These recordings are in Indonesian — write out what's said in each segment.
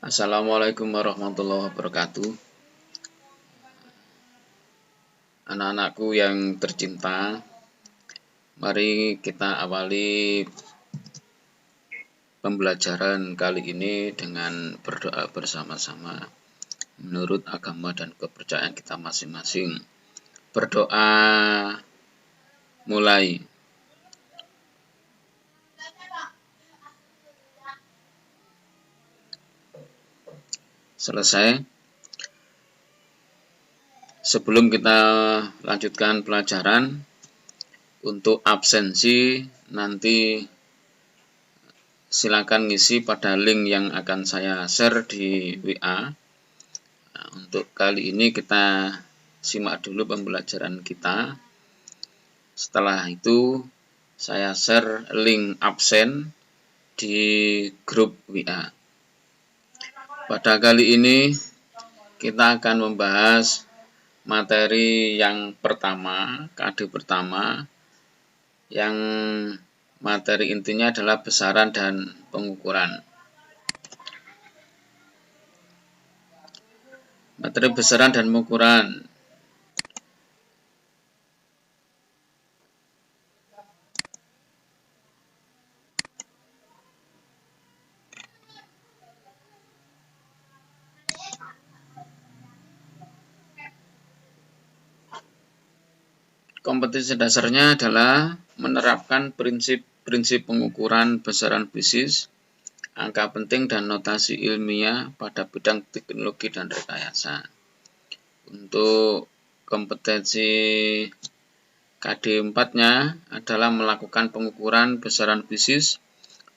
Assalamualaikum warahmatullahi wabarakatuh. Anak-anakku yang tercinta, mari kita awali pembelajaran kali ini dengan berdoa bersama-sama menurut agama dan kepercayaan kita masing-masing. Berdoa mulai. Selesai. Sebelum kita lanjutkan pelajaran, untuk absensi nanti silakan ngisi pada link yang akan saya share di WA. Nah, untuk kali ini kita simak dulu pembelajaran kita. Setelah itu saya share link absen di grup WA. Pada kali ini kita akan membahas materi yang pertama, KD pertama, yang materi intinya adalah besaran dan pengukuran. Materi besaran dan pengukuran. Kompetensi dasarnya adalah menerapkan prinsip pengukuran besaran bisnis, angka penting dan notasi ilmiah pada bidang teknologi dan rekayasa. Untuk kompetensi KD 4-nya adalah melakukan pengukuran besaran bisnis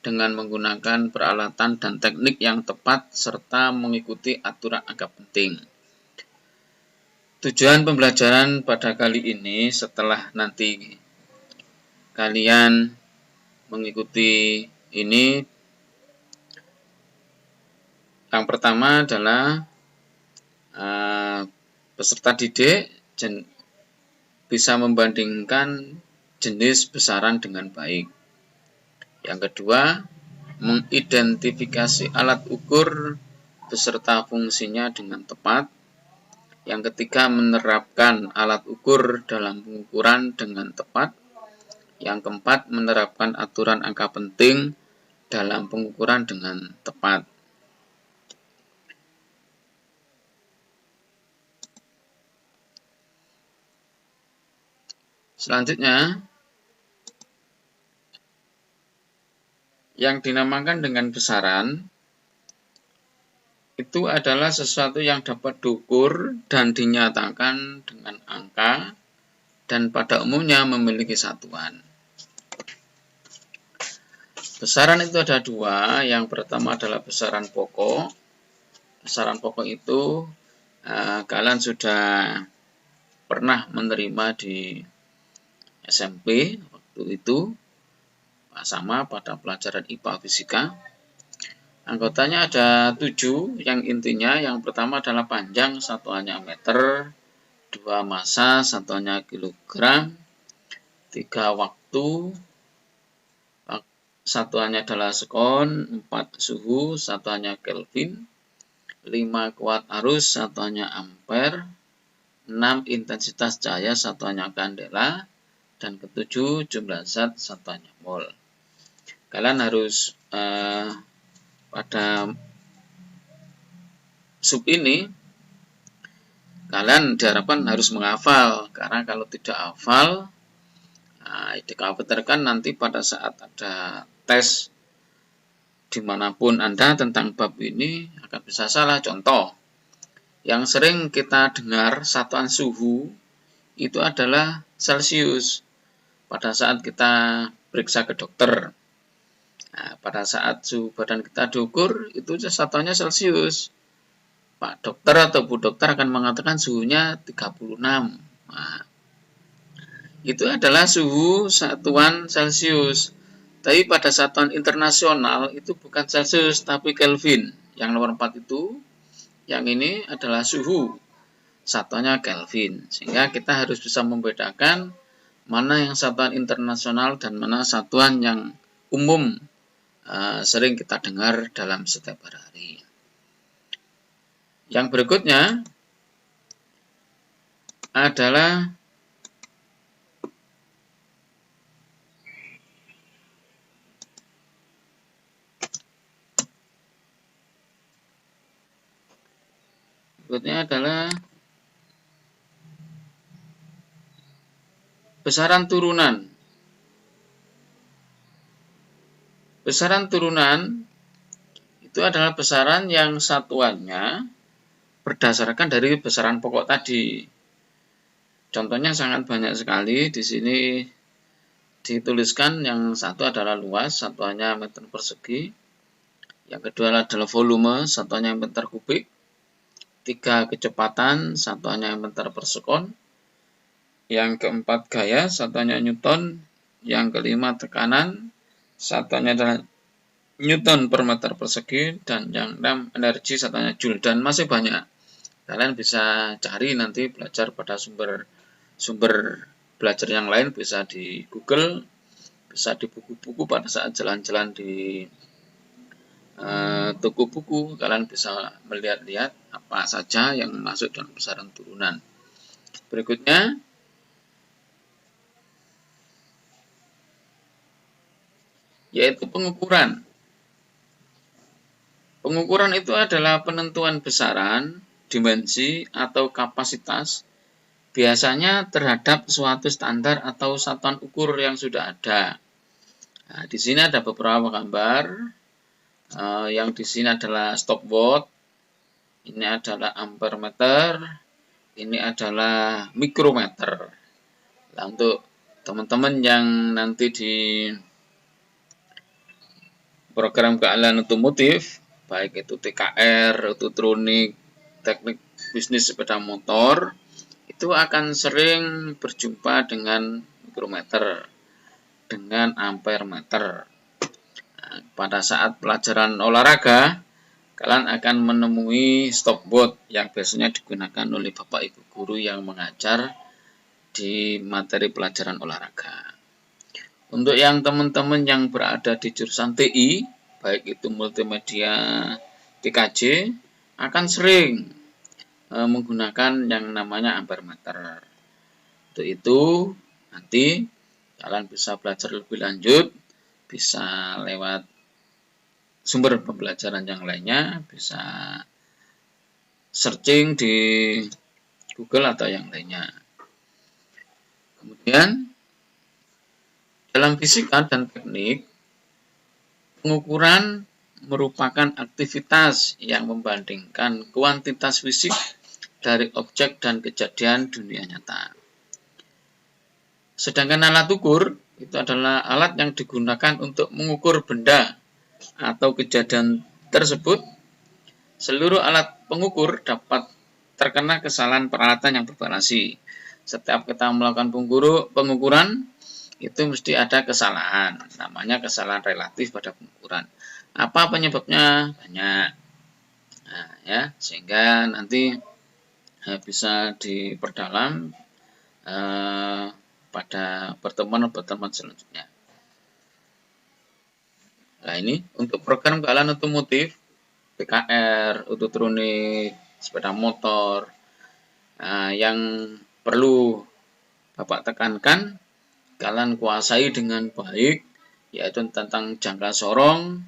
dengan menggunakan peralatan dan teknik yang tepat serta mengikuti aturan angka penting. Tujuan pembelajaran pada kali ini setelah nanti kalian mengikuti ini, yang pertama adalah peserta didik bisa membandingkan jenis besaran dengan baik. Yang kedua, mengidentifikasi alat ukur beserta fungsinya dengan tepat. Yang ketiga, menerapkan alat ukur dalam pengukuran dengan tepat. Yang keempat, menerapkan aturan angka penting dalam pengukuran dengan tepat. Selanjutnya, yang dinamakan dengan besaran itu adalah sesuatu yang dapat diukur dan dinyatakan dengan angka dan pada umumnya memiliki satuan. Besaran itu ada dua. Yang pertama adalah besaran pokok. Besaran pokok itu kalian sudah pernah menerima di SMP waktu itu, sama pada pelajaran IPA Fisika. Anggotanya ada 7, yang intinya yang pertama adalah panjang, satuannya meter, 2 massa, satuannya kilogram, 3 waktu, satuannya adalah sekon, 4 suhu, satuannya Kelvin, 5 kuat arus, satuannya ampere, 6 intensitas cahaya, satuannya kandela, dan ketujuh jumlah zat, satuannya mol. Kalian harus pada sub ini kalian diharapkan harus menghafal, karena kalau tidak hafal dikhawatirkan nanti pada saat ada tes dimanapun Anda tentang bab ini akan bisa salah. Contoh yang sering kita dengar, satuan suhu itu adalah Celcius pada saat kita periksa ke dokter. Nah, pada saat suhu badan kita diukur, itu satuannya Celcius. Pak dokter atau Bu dokter akan mengatakan suhunya 36. Nah, itu adalah suhu satuan Celcius. Tapi pada satuan internasional itu bukan Celcius, tapi Kelvin. Yang nomor 4 itu, yang ini adalah suhu. Satuannya Kelvin. Sehingga kita harus bisa membedakan mana yang satuan internasional dan mana satuan yang umum sering kita dengar dalam setiap hari. Yang berikutnya adalah besaran turunan. Besaran turunan itu adalah besaran yang satuannya berdasarkan dari besaran pokok tadi. Contohnya sangat banyak sekali. Di sini dituliskan yang satu adalah luas, satuannya meter persegi. Yang kedua adalah volume, satuannya meter kubik. 3 kecepatan, satuannya meter per sekon. Yang keempat gaya, satuannya newton. Yang kelima tekanan, satuannya adalah newton per meter persegi. Dan yang 6 energi, satuannya joule. Dan masih banyak. Kalian bisa cari nanti belajar pada sumber belajar yang lain, bisa di Google, bisa di buku-buku pada saat jalan-jalan di toko buku. Kalian bisa melihat-lihat apa saja yang masuk dalam besaran turunan. Berikutnya yaitu pengukuran. Pengukuran itu adalah penentuan besaran, dimensi, atau kapasitas biasanya terhadap suatu standar atau satuan ukur yang sudah ada. Nah, di sini ada beberapa gambar. Yang di sini adalah stopwatch, ini adalah ampere meter, ini adalah mikrometer. Nah, untuk teman-teman yang nanti di program keahlian otomotif, baik itu TKR, ototronik, teknik bisnis sepeda motor, itu akan sering berjumpa dengan mikrometer, dengan ampere meter. Nah, pada saat pelajaran olahraga, kalian akan menemui stopwatch yang biasanya digunakan oleh Bapak Ibu guru yang mengajar di materi pelajaran olahraga. Untuk yang teman-teman yang berada di jurusan TI, baik itu multimedia TKJ, akan sering menggunakan yang namanya ampere meter. Untuk itu, nanti kalian bisa belajar lebih lanjut, bisa lewat sumber pembelajaran yang lainnya, bisa searching di Google atau yang lainnya. Kemudian, dalam fisika dan teknik, pengukuran merupakan aktivitas yang membandingkan kuantitas fisik dari objek dan kejadian dunia nyata. Sedangkan alat ukur itu adalah alat yang digunakan untuk mengukur benda atau kejadian tersebut. Seluruh alat pengukur dapat terkena kesalahan peralatan yang bervariasi. Setiap kita melakukan pengukuran, itu mesti ada kesalahan. Namanya kesalahan relatif pada pengukuran. Apa penyebabnya? Banyak. Nah, ya, sehingga nanti bisa diperdalam pada pertemuan-pertemuan selanjutnya. Nah, ini untuk program keahlian otomotif, TKR, ototronik, sepeda motor, yang perlu Bapak tekankan, kalian kuasai dengan baik, yaitu tentang jangka sorong,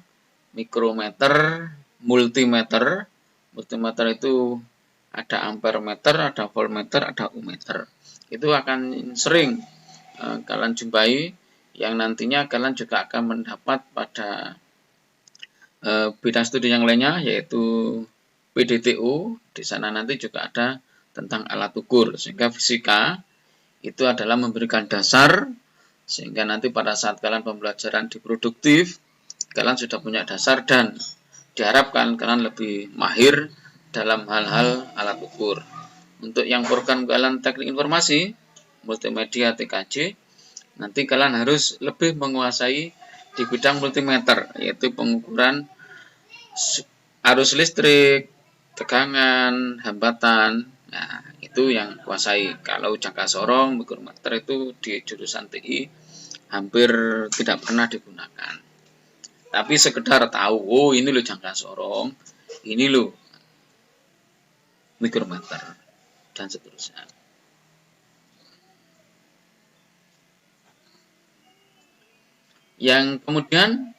mikrometer, multimeter. Multimeter itu ada ampere meter, ada voltmeter, ada ohmmeter. Itu akan sering kalian jumpai, yang nantinya kalian juga akan mendapat pada bidang studi yang lainnya, yaitu PDTU. Di sana nanti juga ada tentang alat ukur, sehingga fisika itu adalah memberikan dasar, sehingga nanti pada saat kalian pembelajaran di produktif, kalian sudah punya dasar dan diharapkan kalian lebih mahir dalam hal-hal alat ukur. Untuk yang program keahlian teknik informasi, multimedia TKJ, nanti kalian harus lebih menguasai di bidang multimeter, yaitu pengukuran arus listrik, tegangan, hambatan. Nah, itu yang kuasai. Kalau jangka sorong, mikrometer itu di jurusan TI hampir tidak pernah digunakan. Tapi sekedar tahu, oh ini loh jangka sorong, ini loh mikrometer, dan seterusnya. Yang kemudian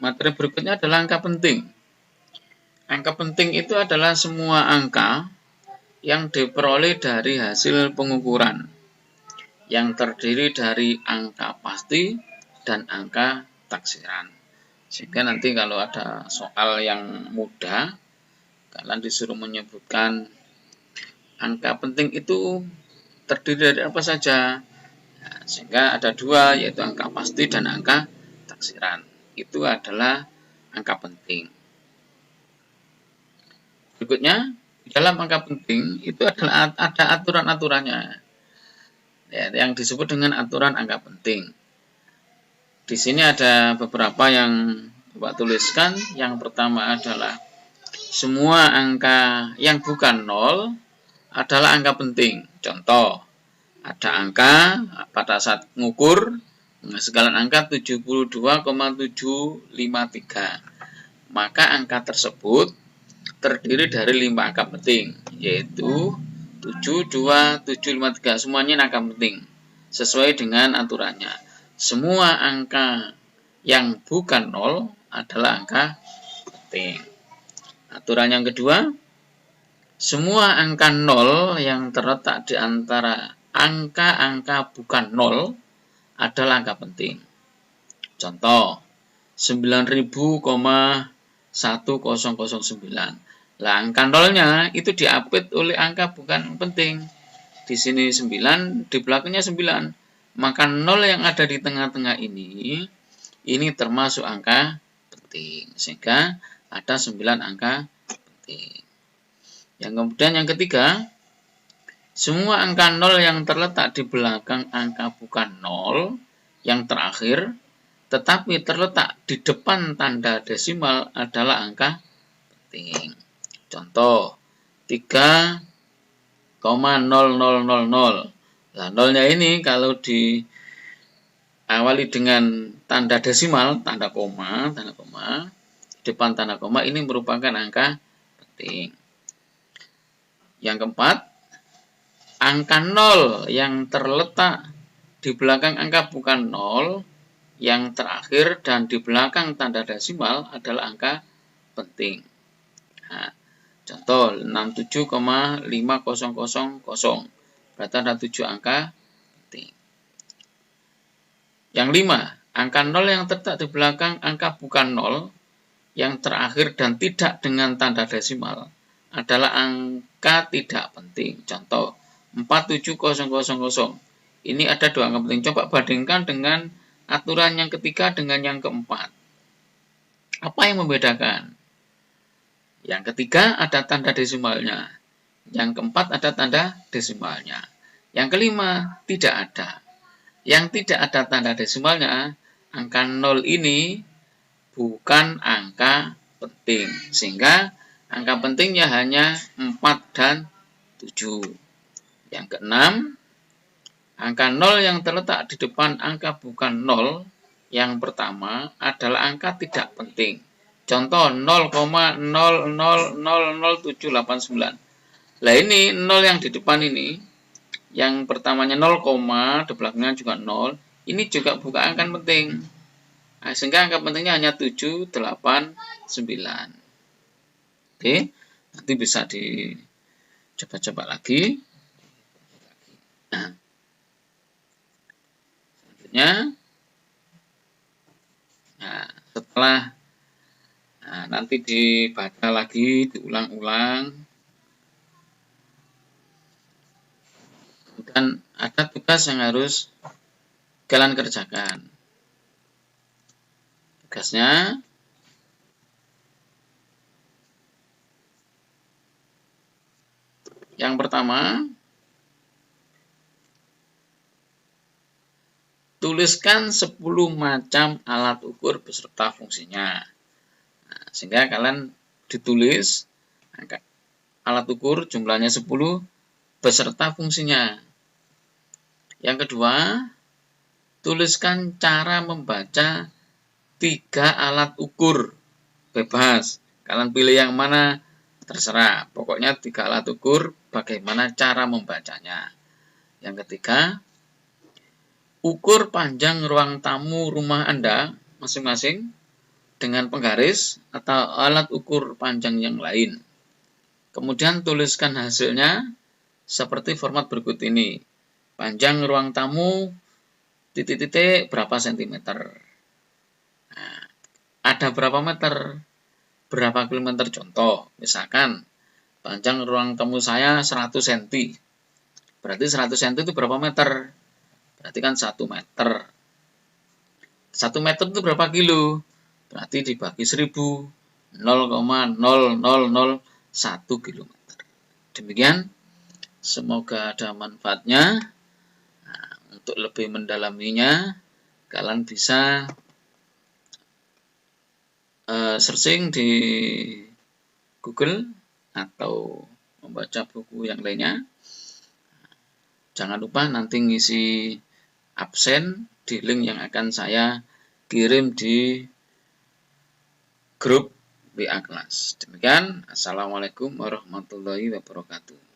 materi berikutnya adalah angka penting. Angka penting itu adalah semua angka yang diperoleh dari hasil pengukuran, yang terdiri dari angka pasti dan angka taksiran. Sehingga nanti kalau ada soal yang mudah, kalian disuruh menyebutkan angka penting itu terdiri dari apa saja. Nah, sehingga ada dua, yaitu angka pasti dan angka taksiran. Itu adalah angka penting. Berikutnya, dalam angka penting itu adalah ada aturan-aturannya, ya, yang disebut dengan aturan angka penting. Di sini ada beberapa yang Bapak tuliskan. Yang pertama adalah semua angka yang bukan 0 adalah angka penting. Contoh, ada angka pada saat ngukur menghasilkan angka 72,753. Maka angka tersebut terdiri dari 5 angka penting, yaitu 7, 2, 7, 5, 3. Semuanya angka penting sesuai dengan aturannya. Semua angka yang bukan 0 adalah angka penting. Aturan yang kedua, semua angka 0 yang terletak di antara angka-angka bukan 0 adalah angka penting. Contoh, 9000,1009. Lah, angka 0-nya itu diapit oleh angka bukan penting. Di sini 9, di belakangnya 9. Maka 0 yang ada di tengah-tengah ini termasuk angka penting. Sehingga ada 9 angka penting. Yang kemudian yang ketiga, semua angka 0 yang terletak di belakang angka bukan 0 yang terakhir, tetapi terletak di depan tanda desimal adalah angka penting. Contoh, 3,0000. Nah, nolnya ini kalau diawali dengan tanda desimal, tanda koma, depan tanda koma ini merupakan angka penting. Yang keempat, angka 0 yang terletak di belakang angka bukan 0 yang terakhir dan di belakang tanda desimal adalah angka penting. Nah, contoh 67,5000. Berarti ada 7 angka penting. Yang 5, angka 0 yang terletak di belakang angka bukan 0 yang terakhir dan tidak dengan tanda desimal adalah angka tidak penting. Contoh 47000. Ini ada 2 angka penting. Coba bandingkan dengan aturan yang ketiga dengan yang keempat. Apa yang membedakan? Yang ketiga ada tanda desimalnya. Yang keempat ada tanda desimalnya. Yang kelima tidak ada. Yang tidak ada tanda desimalnya, angka 0 ini bukan angka penting. Sehingga angka pentingnya hanya 4 dan 7. Yang keenam, angka 0 yang terletak di depan angka bukan 0 yang pertama adalah angka tidak penting. Contoh 0,00000789. Lah ini 0 yang di depan ini, yang pertamanya 0, di belakangnya juga 0, ini juga bukan angka penting. Nah, sehingga angka pentingnya hanya 7, 8, 9. Oke, nanti bisa dicoba-coba lagi. Nah, selanjutnya, setelah nanti dibaca lagi, diulang-ulang. Dan ada tugas yang harus kalian kerjakan. Tugasnya yang pertama, tuliskan 10 macam alat ukur beserta fungsinya. Nah, sehingga kalian ditulis alat ukur jumlahnya 10 beserta fungsinya. Yang kedua, tuliskan cara membaca 3 alat ukur bebas. Kalian pilih yang mana terserah. Pokoknya 3 alat ukur bagaimana cara membacanya. Yang ketiga, ukur panjang ruang tamu rumah Anda masing-masing dengan penggaris atau alat ukur panjang yang lain. Kemudian tuliskan hasilnya seperti format berikut ini. Panjang ruang tamu titik-titik berapa sentimeter. Nah, ada berapa meter? Berapa kilometer? Contoh, misalkan panjang ruang tamu saya 100 cm. Berarti 100 cm itu berapa meter? Berarti kan 1 meter. 1 meter itu berapa kilo? Berarti dibagi 1000, 0,0001 kilometer. Demikian, semoga ada manfaatnya. Nah, untuk lebih mendalaminya, kalian bisa searching di Google atau membaca buku yang lainnya. Jangan lupa nanti ngisi absen di link yang akan saya kirim di grup WA kelas. Demikian, Assalamualaikum warahmatullahi wabarakatuh.